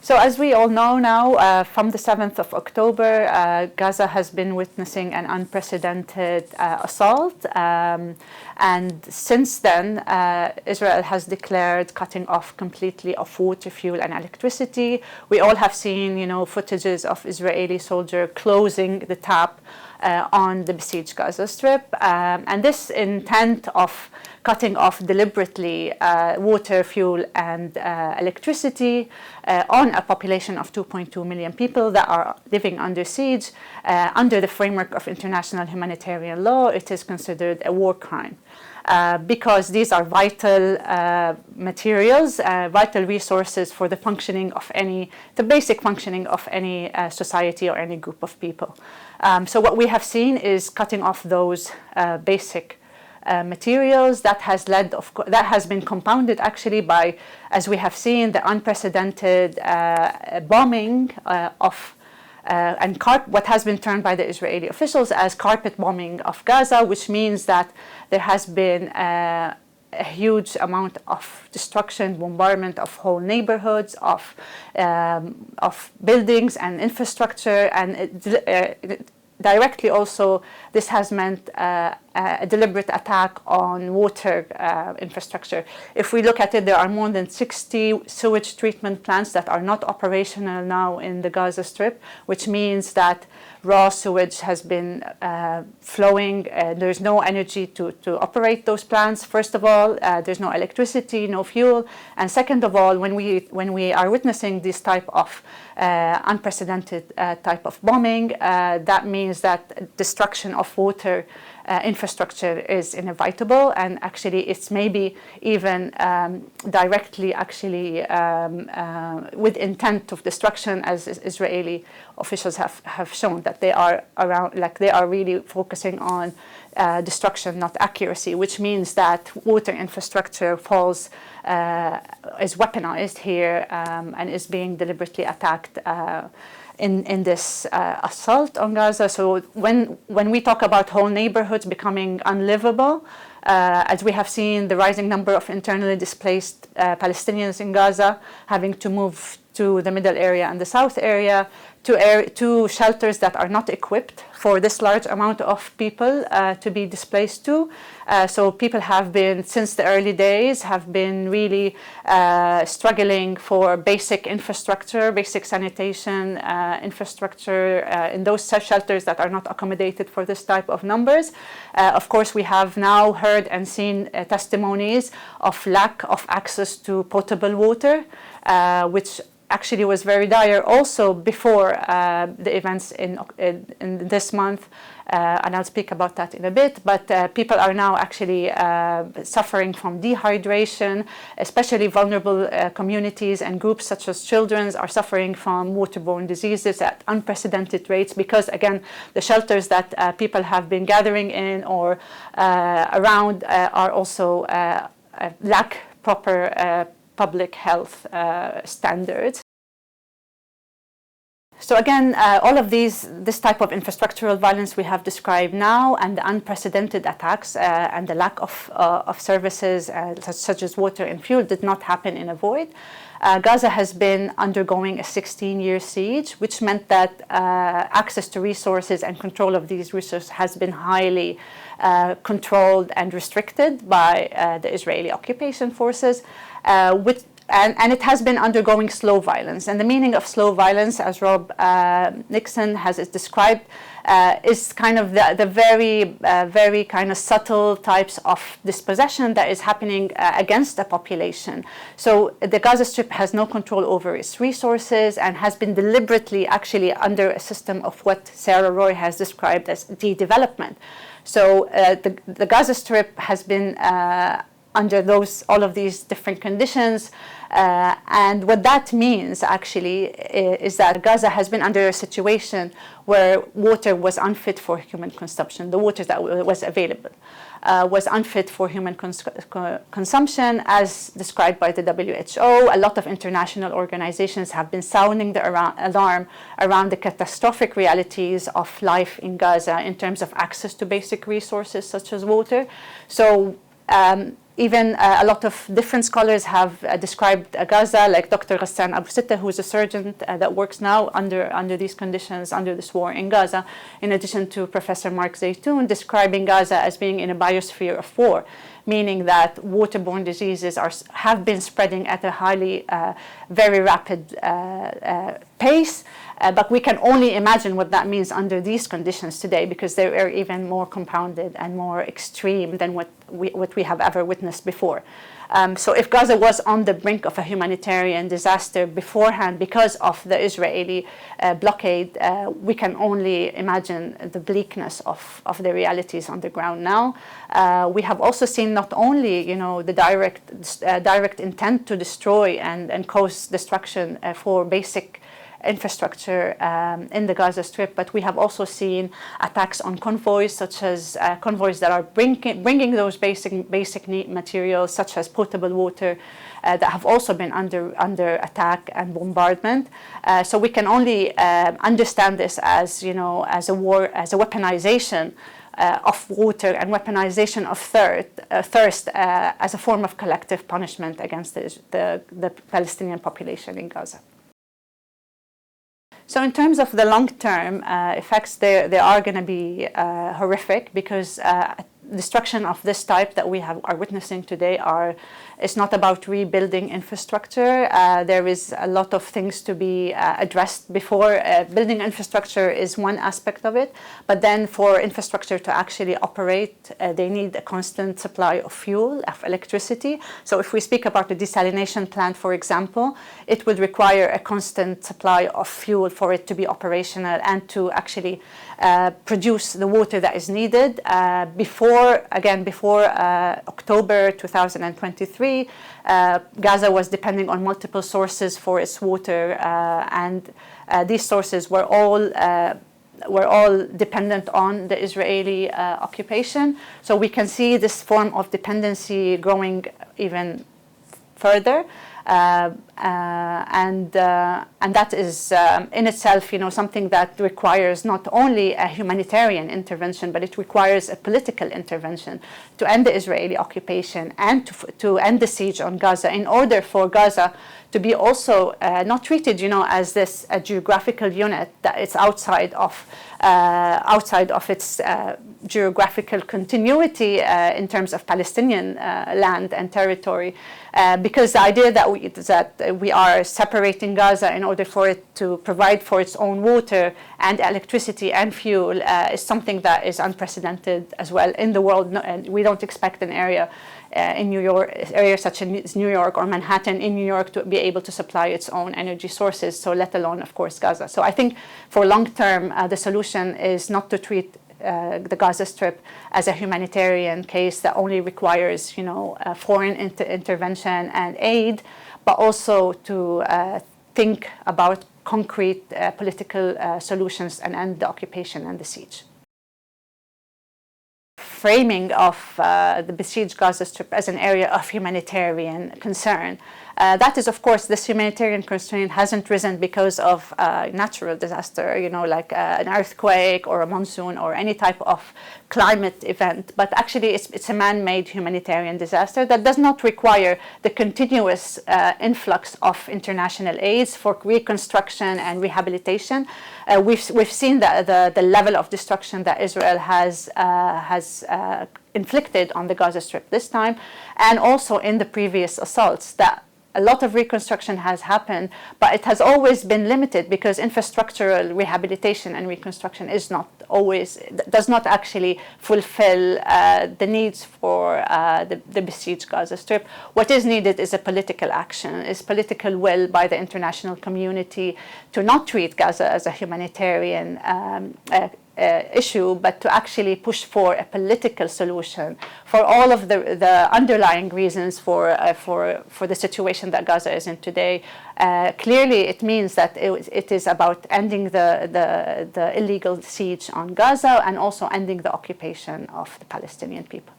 So as we all know now, from the 7th of October, Gaza has been witnessing an unprecedented assault. And since then, Israel has declared cutting off completely of water, fuel, and electricity. We all have seen, footages of Israeli soldiers closing the tap on the besieged Gaza Strip. And this intent of cutting off deliberately water, fuel, and electricity on a population of 2.2 million people that are living under siege, under the framework of international humanitarian law, it is considered a war crime. Because these are vital materials, vital resources for the functioning of the basic functioning of any society or any group of people. So what we have seen is cutting off those basic materials that has been compounded actually by, as we have seen, the unprecedented bombing of and what has been termed by the Israeli officials as carpet bombing of Gaza, which means that there has been a huge amount of destruction, bombardment of whole neighborhoods, of buildings and infrastructure, and directly also this has meant a deliberate attack on water infrastructure. If we look at it, there are more than 60 sewage treatment plants that are not operational now in the Gaza Strip, which means that raw sewage has been flowing. There's no energy to operate those plants. First of all, there's no electricity, no fuel. And second of all, when we are witnessing this type of unprecedented type of bombing, that means that destruction of water infrastructure is inevitable, and actually it's maybe even directly with intent of destruction, as Israeli officials have shown that they are really focusing on destruction, not accuracy, which means that water infrastructure is weaponized here and is being deliberately attacked in this assault on Gaza. So when we talk about whole neighborhoods becoming unlivable, as we have seen the rising number of internally displaced Palestinians in Gaza having to move to the middle area and the south area, to shelters that are not equipped for this large amount of people to be displaced to. So people have been, since the early days, have been really struggling for basic infrastructure, basic sanitation infrastructure in those shelters that are not accommodated for this type of numbers. Of course, we have now heard and seen testimonies of lack of access to potable water, which actually was very dire also before the events in this month, and I'll speak about that in a bit. But people are now actually suffering from dehydration, especially vulnerable communities and groups such as children are suffering from waterborne diseases at unprecedented rates because, again, the shelters that people have been gathering in or around are also lack proper public health standards. So again, all of this type of infrastructural violence we have described now, and the unprecedented attacks and the lack of services such as water and fuel did not happen in a void. Gaza has been undergoing a 16-year siege, which meant that access to resources and control of these resources has been highly controlled and restricted by the Israeli occupation forces, and it has been undergoing slow violence. And the meaning of slow violence, as Rob Nixon has described, is kind of the very kind of subtle types of dispossession that is happening against the population. So the Gaza Strip has no control over its resources and has been deliberately actually under a system of what Sarah Roy has described as de-development. So the Gaza Strip has been under all of these different conditions. And what that means actually is that Gaza has been under a situation where water was unfit for human consumption. The water that was available was unfit for human consumption, as described by the WHO. A lot of international organizations have been sounding the alarm around the catastrophic realities of life in Gaza in terms of access to basic resources such as water. So even a lot of different scholars have described Gaza, like Dr. Ghassan Abu Sitta, who is a surgeon that works now under these conditions, under this war in Gaza, in addition to Professor Mark Zaytoun, describing Gaza as being in a biosphere of war, meaning that waterborne diseases have been spreading at a very rapid pace. But we can only imagine what that means under these conditions today, because they are even more compounded and more extreme than what we have ever witnessed before. So if Gaza was on the brink of a humanitarian disaster beforehand because of the Israeli blockade, we can only imagine the bleakness of the realities on the ground now. We have also seen not only, the direct intent to destroy and cause destruction for basic infrastructure in the Gaza Strip, but we have also seen attacks on convoys, such as convoys that are bringing those basic need materials, such as potable water, that have also been under attack and bombardment. So we can only understand this as as a war, as a weaponization of water and weaponization of thirst as a form of collective punishment against the Palestinian population in Gaza. So in terms of the long-term effects, they are going to be horrific, because destruction of this type that we are witnessing today is not about rebuilding infrastructure. There is a lot of things to be addressed before. Building infrastructure is one aspect of it, but then for infrastructure to actually operate, they need a constant supply of fuel, of electricity. So if we speak about the desalination plant, for example, it would require a constant supply of fuel for it to be operational and to actually produce the water that is needed. Before October 2023, Gaza was depending on multiple sources for its water, and these sources were all dependent on the Israeli occupation. So we can see this form of dependency growing even further. And that is in itself, something that requires not only a humanitarian intervention, but it requires a political intervention to end the Israeli occupation and to end the siege on Gaza, in order for Gaza to be also not treated, as this geographical unit that is outside of its geographical continuity in terms of Palestinian land and territory, because the idea that we are separating Gaza in order for it to provide for its own water and electricity and fuel is something that is unprecedented as well in the world. And we don't expect an area in New York, areas such as New York or Manhattan in New York, to be able to supply its own energy sources, so let alone, of course, Gaza. So I think for long term, the solution is not to treat the Gaza Strip as a humanitarian case that only requires, foreign intervention and aid, but also to think about concrete political solutions and end the occupation and the siege. Framing of the besieged Gaza Strip as an area of humanitarian concern. That is, of course, this humanitarian constraint hasn't risen because of natural disaster, like an earthquake or a monsoon or any type of climate event, but actually it's a man-made humanitarian disaster that does not require the continuous influx of international aids for reconstruction and rehabilitation. We've seen the level of destruction that Israel has inflicted on the Gaza Strip this time, and also in the previous assaults, that a lot of reconstruction has happened, but it has always been limited because infrastructural rehabilitation and reconstruction does not actually fulfill the needs for the besieged Gaza Strip. What is needed is a political action, is political will by the international community to not treat Gaza as a humanitarian issue, but to actually push for a political solution for all of the underlying reasons for the situation that Gaza is in today. Clearly, it means that it is about ending the illegal siege on Gaza and also ending the occupation of the Palestinian people.